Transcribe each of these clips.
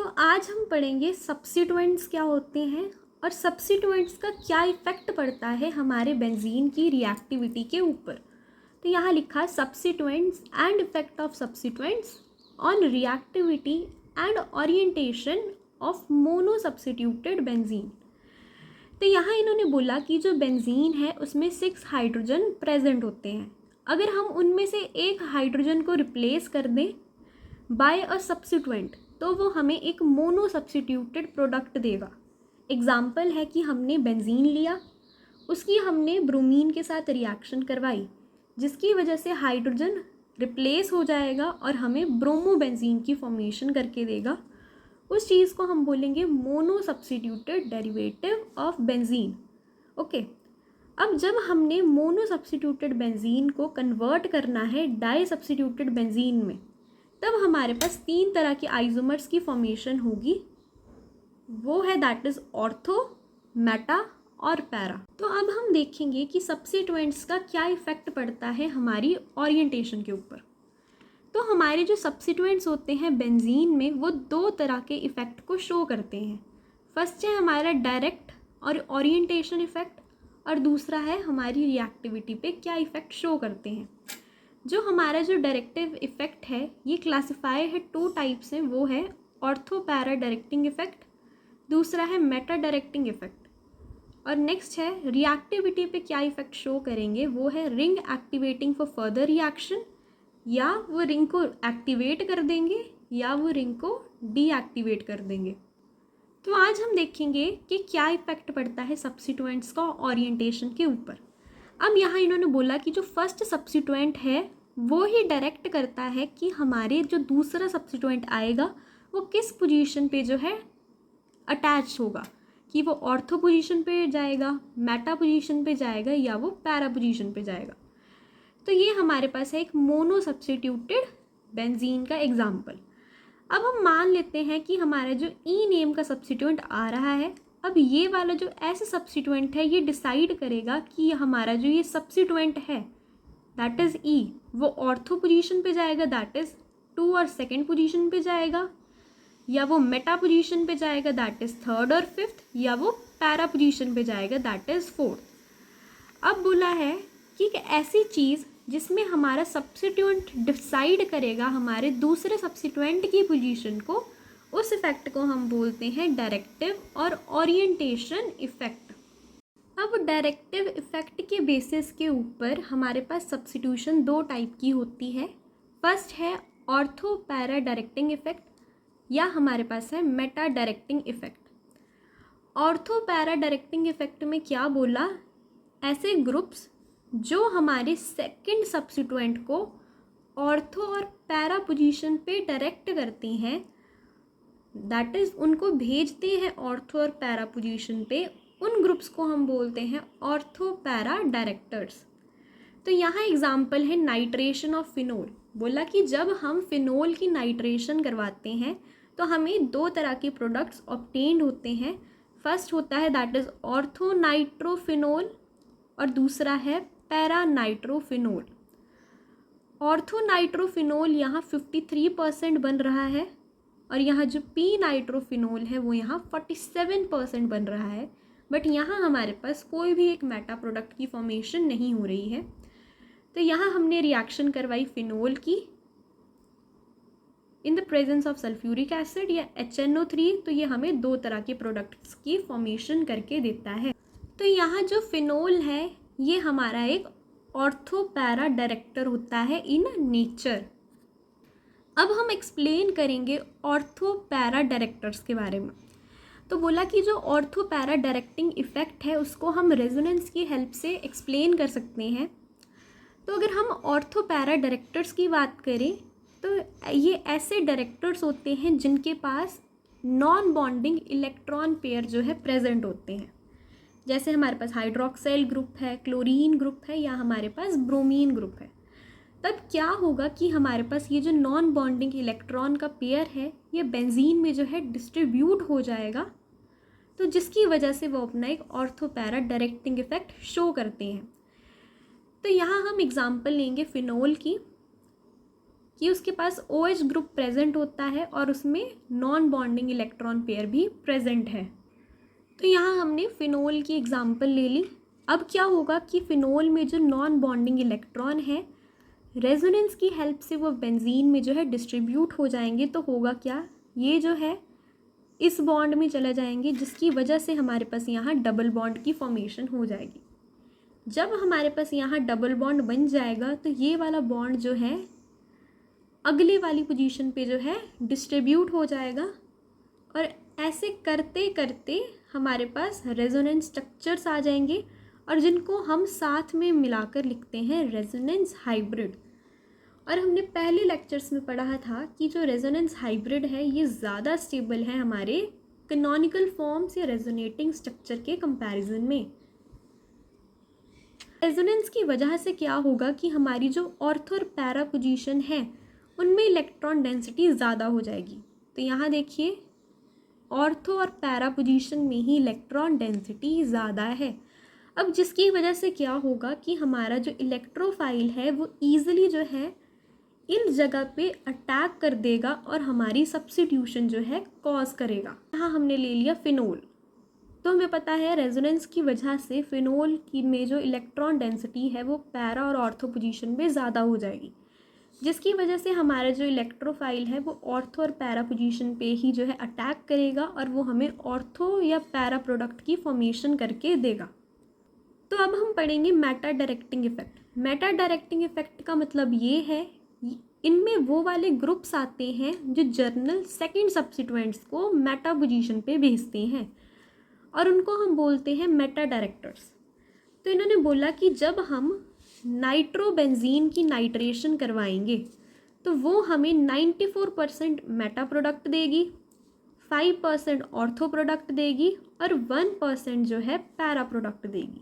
आज हम पढ़ेंगे सब्स्टिट्यूएंट्स क्या होते हैं और सब्स्टिट्यूएंट्स का क्या इफ़ेक्ट पड़ता है हमारे बेंजीन की रिएक्टिविटी के ऊपर। तो यहाँ लिखा है substituents and effect of substituents on reactivity and orientation of mono substituted benzene. तो यहाँ इन्होंने बोला कि जो बेंजीन है उसमें 6 हाइड्रोजन प्रेजेंट होते हैं। अगर हम उनमें से एक हाइड्रोजन को रिप्लेस कर दें बाय अ सब्स्टिट्यूएंट तो वो हमें एक मोनो सब्स्टिट्यूटेड प्रोडक्ट देगा। एग्जाम्पल है कि हमने बेंजीन लिया, उसकी हमने ब्रोमीन के साथ रिएक्शन करवाई जिसकी वजह से हाइड्रोजन रिप्लेस हो जाएगा और हमें ब्रोमोबेंजीन की फॉर्मेशन करके देगा। उस चीज़ को हम बोलेंगे mono substituted derivative of benzene. Okay, अब जब हमने मोनो सब्स्टिट्यूटेड बेंजीन को कन्वर्ट करना है डाई सब्स्टिट्यूटेड बेंजीन में, तब हमारे पास 3 तरह के आइसोमर्स की फॉर्मेशन होगी। वो है दैट इज़ ऑर्थो, मेटा और पैरा। तो अब हम देखेंगे कि सब्स्टिट्यूएंट्स का क्या इफ़ेक्ट पड़ता है हमारी ओरिएंटेशन के ऊपर। तो हमारे जो सब्स्टिट्यूएंट्स होते हैं बेंजीन में वो 2 तरह के इफ़ेक्ट को शो करते हैं। फर्स्ट है हमारा डायरेक्ट और ओरिएंटेशन इफ़ेक्ट और दूसरा है हमारी रिएक्टिविटी पे क्या इफ़ेक्ट शो करते हैं। जो हमारा जो डायरेक्टिव इफ़ेक्ट है ये क्लासिफाई है 2 टाइप्स हैं। वो है ऑर्थो पैरा डायरेक्टिंग इफ़ेक्ट, दूसरा है मेटा डायरेक्टिंग इफ़ेक्ट। और नेक्स्ट है रिएक्टिविटी पे क्या इफ़ेक्ट शो करेंगे, वो है ring activating for further reaction, या वो रिंग को एक्टिवेट कर देंगे या वो रिंग को डीएक्टिवेट कर देंगे। तो आज हम देखेंगे कि क्या इफ़ेक्ट पड़ता है सब्स्टिट्यूएंट्स का ओरिएंटेशन के ऊपर। अब यहाँ इन्होंने बोला कि जो फर्स्ट सब्स्टिट्यूएंट है वो ही डायरेक्ट करता है कि हमारे जो दूसरा सब्स्टिट्यूएंट आएगा वो किस पोजीशन पे जो है अटैच होगा, कि वो ऑर्थो पोजीशन पे जाएगा, मेटा पोजीशन पे जाएगा या वो पैरा पोजीशन पे जाएगा। तो ये हमारे पास है एक मोनो सब्स्टिट्यूटेड बेंजीन का एग्जाम्पल। अब हम मान लेते हैं कि हमारा जो ई नेम का सब्स्टिट्यूएंट आ रहा है, अब ये वाला जो ऐसे सब्स्टिट्यूएंट है ये डिसाइड करेगा कि हमारा जो ये सब्स्टिट्यूएंट है दैट इज़ ई वो ऑर्थो पोजीशन पे जाएगा दैट इज़ 2 और 2nd पोजीशन पे जाएगा, या वो मेटा पोजीशन पे जाएगा दैट इज़ 3rd और 5th, या वो पैरा पोजीशन पे जाएगा दैट इज़ 4th। अब बोला है कि एक ऐसी चीज़ जिसमें हमारा सब्स्टिट्यूएंट डिसाइड करेगा हमारे दूसरे सब्स्टिट्यूएंट की पोजीशन को, उस इफ़ेक्ट को हम बोलते हैं डायरेक्टिव और ओरिएंटेशन इफ़ेक्ट। अब डायरेक्टिव इफ़ेक्ट के बेसिस के ऊपर हमारे पास सब्स्टिट्यूशन 2 टाइप की होती है। फर्स्ट है ऑर्थो पैरा डायरेक्टिंग इफ़ेक्ट या हमारे पास है Meta directing effect. Ortho para directing effect में क्या बोला, ऐसे ग्रुप्स जो हमारे सेकंड सब्स्टिट्यूएंट को ऑर्थो और पैरा पोजीशन पे डायरेक्ट करती हैं, दैट इज़ उनको भेजते हैं ऑर्थो और पैरा पोजीशन पे, उन ग्रुप्स को हम बोलते हैं ऑर्थो पैरा डायरेक्टर्स। तो यहाँ एग्जाम्पल है नाइट्रेशन ऑफ फिनोल। बोला कि जब हम फिनोल की नाइट्रेशन करवाते हैं तो हमें 2 तरह के प्रोडक्ट्स ऑब्टेन्ड होते हैं। फर्स्ट होता है दैट इज़ ऑर्थो नाइट्रोफिनोल और दूसरा है पैरा नाइट्रोफिनोल। ऑर्थो नाइट्रोफिनोल यहाँ 53% बन रहा है और यहाँ जो पी नाइट्रोफिनोल है वो यहाँ 47% बन रहा है, बट यहाँ हमारे पास कोई भी एक मेटा प्रोडक्ट की फॉर्मेशन नहीं हो रही है। तो यहाँ हमने रिएक्शन करवाई फिनोल की in the presence of sulphuric acid या HNO3, तो ये हमें 2 तरह के प्रोडक्ट्स की फॉर्मेशन करके देता है। तो यहाँ जो फिनोल है ये हमारा एक ऑर्थो पैरा डायरेक्टर होता है इन नेचर। अब हम एक्सप्लेन करेंगे ऑर्थो पैरा डायरेक्टर्स के बारे में। तो बोला कि जो ऑर्थो पैरा डायरेक्टिंग इफ़ेक्ट है उसको हम रेजोनेंस की हेल्प से एक्सप्लेन कर सकते हैं। तो अगर हम ऑर्थो पैरा डायरेक्टर्स की बात करें तो ये ऐसे डायरेक्टर्स होते हैं जिनके पास नॉन बॉन्डिंग इलेक्ट्रॉन पेयर जो है प्रेजेंट होते हैं। जैसे हमारे पास हाइड्रोक्साइल ग्रुप है, क्लोरीन ग्रुप है या हमारे पास ब्रोमीन ग्रुप है। तब क्या होगा कि हमारे पास ये जो नॉन बॉन्डिंग इलेक्ट्रॉन का पेयर है ये बेंजीन में जो है डिस्ट्रीब्यूट हो जाएगा, तो जिसकी वजह से वो अपना एक ortho para directing effect show करते हैं। तो यहाँ हम एग्जाम्पल लेंगे फिनोल की। कि उसके पास OH ग्रुप प्रेजेंट होता है और उसमें नॉन बॉन्डिंग इलेक्ट्रॉन पेयर भी प्रेजेंट है। तो यहाँ हमने फिनोल की एग्जांपल ले ली। अब क्या होगा कि फिनोल में जो नॉन बॉन्डिंग इलेक्ट्रॉन है, रेजोनेंस की हेल्प से वो बेंजीन में जो है डिस्ट्रीब्यूट हो जाएंगे। तो होगा क्या, ये जो है इस बॉन्ड में चले जाएंगे, जिसकी वजह से हमारे पास यहाँ डबल बॉन्ड की फॉर्मेशन हो जाएगी। जब हमारे पास यहाँ डबल बॉन्ड बन जाएगा तो ये वाला बॉन्ड जो है अगले वाली पोजीशन पे जो है डिस्ट्रीब्यूट हो जाएगा, और ऐसे करते करते हमारे पास रेजोनेंस स्ट्रक्चर्स आ जाएंगे, और जिनको हम साथ में मिलाकर लिखते हैं रेजोनेंस हाइब्रिड। और हमने पहले लेक्चर्स में पढ़ा था कि जो रेजोनेंस हाइब्रिड है ये ज़्यादा स्टेबल है हमारे कैनोनिकल फॉर्म्स या रेजोनेटिंग स्ट्रक्चर के कंपैरिजन में। रेजोनेंस की वजह से क्या होगा कि हमारी जो ऑर्थो और पैरा पोजीशन है उनमें इलेक्ट्रॉन डेंसिटी ज़्यादा हो जाएगी। तो यहाँ देखिए, ऑर्थो और पैरा पोजीशन में ही इलेक्ट्रॉन डेंसिटी ज़्यादा है। अब जिसकी वजह से क्या होगा कि हमारा जो इलेक्ट्रोफाइल है वो ईजिली जो है इन जगह पे अटैक कर देगा और हमारी सब्स्टिट्यूशन जो है कॉज करेगा। यहाँ हमने ले लिया फिनोल। तो हमें पता है रेजोनेंस की वजह से फिनोल की में जो इलेक्ट्रॉन डेंसिटी है वो पैरा और ऑर्थो पोजीशन में ज़्यादा हो जाएगी, जिसकी वजह से हमारा जो इलेक्ट्रोफाइल है वो ऑर्थो और पैरा पोजीशन पे ही जो है अटैक करेगा, और वो हमें ऑर्थो या पैरा प्रोडक्ट की फॉर्मेशन करके देगा। तो अब हम पढ़ेंगे Meta directing effect. Meta directing effect का मतलब ये है, इनमें वो वाले ग्रुप्स आते हैं जो जर्नल सेकेंड सब्स्टिट्यूएंट्स को मेटा पोजीशन पे भेजते हैं, और उनको हम बोलते हैं मेटा डायरेक्टर्स। तो इन्होंने बोला कि जब हम नाइट्रोबेंजीन की नाइट्रेशन करवाएंगे तो वो हमें 94% मेटा प्रोडक्ट देगी, 5% ऑर्थो प्रोडक्ट देगी, और 1% जो है पैरा प्रोडक्ट देगी।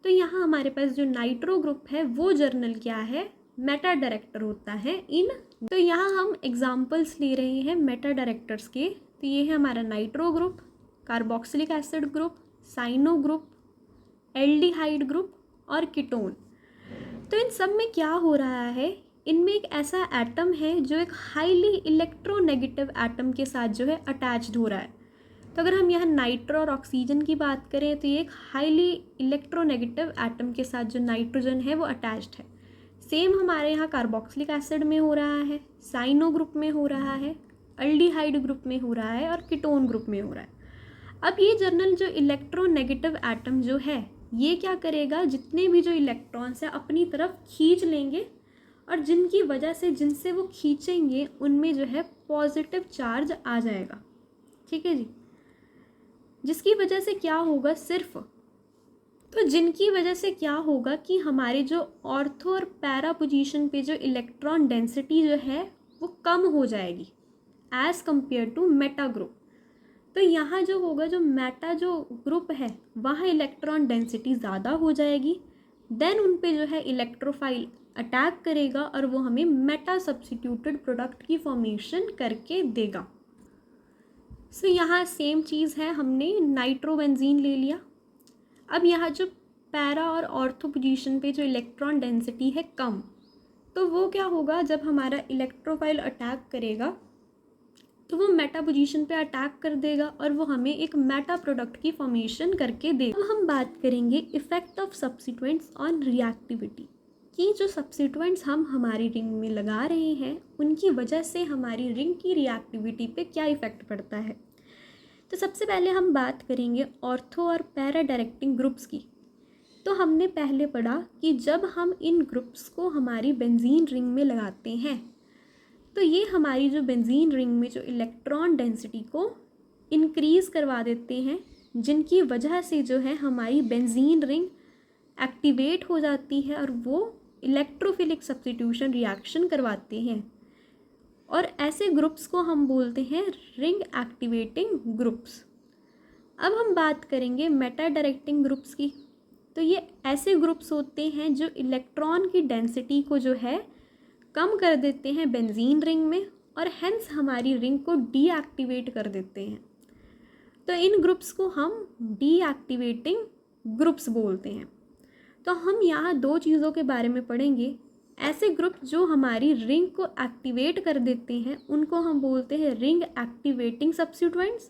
तो यहाँ हमारे पास जो नाइट्रो ग्रुप है वो जर्नल क्या है, मेटा डायरेक्टर होता है इन। तो यहाँ हम एग्जाम्पल्स ले रहे हैं मेटा डायरेक्टर्स के। तो ये है हमारा nitro group, carboxylic acid group, cyano group, aldehyde group और कीटोन। तो इन सब में क्या हो रहा है, इनमें एक ऐसा एटम है जो एक हाईली इलेक्ट्रोनेगेटिव एटम के साथ जो है अटैच्ड हो रहा है। तो अगर हम यहाँ नाइट्रो और ऑक्सीजन की बात करें तो ये एक हाईली इलेक्ट्रोनेगेटिव एटम के साथ जो नाइट्रोजन है वो अटैच्ड है। सेम हमारे यहाँ कार्बोक्सिलिक एसिड में हो रहा है, साइनो ग्रुप में हो रहा है, एल्डिहाइड ग्रुप में हो रहा है और कीटोन ग्रुप में हो रहा है। अब ये जर्नल जो इलेक्ट्रोनेगेटिव एटम जो है ये क्या करेगा, जितने भी जो इलेक्ट्रॉन्स हैं अपनी तरफ खींच लेंगे, और जिनकी वजह से जिनसे वो खींचेंगे उनमें जो है पॉजिटिव चार्ज आ जाएगा। ठीक है जी, जिसकी वजह से क्या होगा जिनकी वजह से क्या होगा कि हमारे जो ऑर्थो और पैरा पोजीशन पे जो इलेक्ट्रॉन डेंसिटी जो है वो कम हो जाएगी as compare to meta group. तो यहाँ जो होगा, जो मेटा जो ग्रुप है वहाँ इलेक्ट्रॉन डेंसिटी ज़्यादा हो जाएगी, देन उन पे जो है इलेक्ट्रोफाइल अटैक करेगा और वो हमें मेटा सब्स्टिट्यूटेड प्रोडक्ट की फॉर्मेशन करके देगा। सो यहाँ सेम चीज़ है, हमने नाइट्रोबेंजीन ले लिया। अब यहाँ जो पैरा और ऑर्थो पोजीशन पे जो इलेक्ट्रॉन डेंसिटी है कम, तो वो क्या होगा, जब हमारा इलेक्ट्रोफाइल अटैक करेगा तो वो मेटा पोजीशन पे अटैक कर देगा और वो हमें एक मेटा प्रोडक्ट की फॉर्मेशन करके देगा। अब हम बात करेंगे effect of substituents on reactivity, कि जो सब्स्टिट्यूएंट्स हम हमारी रिंग में लगा रहे हैं उनकी वजह से हमारी रिंग की रिएक्टिविटी पे क्या इफ़ेक्ट पड़ता है। तो सबसे पहले हम बात करेंगे ऑर्थो और पैरा डायरेक्टिंग ग्रुप्स की। तो हमने पहले पढ़ा कि जब हम इन ग्रुप्स को हमारी बेंजीन रिंग में लगाते हैं तो ये हमारी जो बेंजीन रिंग में जो इलेक्ट्रॉन डेंसिटी को इंक्रीज़ करवा देते हैं, जिनकी वजह से जो है हमारी बेंजीन रिंग एक्टिवेट हो जाती है और वो इलेक्ट्रोफिलिक सब्स्टिट्यूशन रिएक्शन करवाते हैं, और ऐसे ग्रुप्स को हम बोलते हैं रिंग एक्टिवेटिंग ग्रुप्स। अब हम बात करेंगे मेटा डायरेक्टिंग ग्रुप्स की। तो ये ऐसे ग्रुप्स होते हैं जो इलेक्ट्रॉन की डेंसिटी को जो है कम कर देते हैं बेंजीन रिंग में, और हेंस हमारी रिंग को डीएक्टिवेट कर देते हैं। तो इन ग्रुप्स को हम डीएक्टिवेटिंग ग्रुप्स बोलते हैं। तो हम यहाँ दो चीज़ों के बारे में पढ़ेंगे, ऐसे ग्रुप जो हमारी रिंग को एक्टिवेट कर देते हैं उनको हम बोलते हैं रिंग एक्टिवेटिंग सब्स्टिट्यूएंट्स,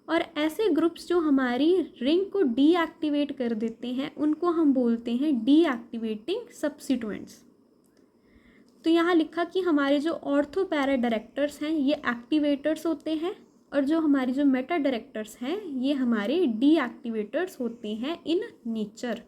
और ऐसे ग्रुप्स जो हमारी रिंग को डीएक्टिवेट कर देते हैं उनको हम बोलते हैं डीएक्टिवेटिंग सब्स्टिट्यूएंट्स। तो यहाँ लिखा कि हमारे जो ऑर्थो पैरा डायरेक्टर्स हैं ये एक्टिवेटर्स होते हैं, और जो हमारी जो मेटा डायरेक्टर्स हैं ये हमारे डीएक्टिवेटर्स होते हैं इन नेचर।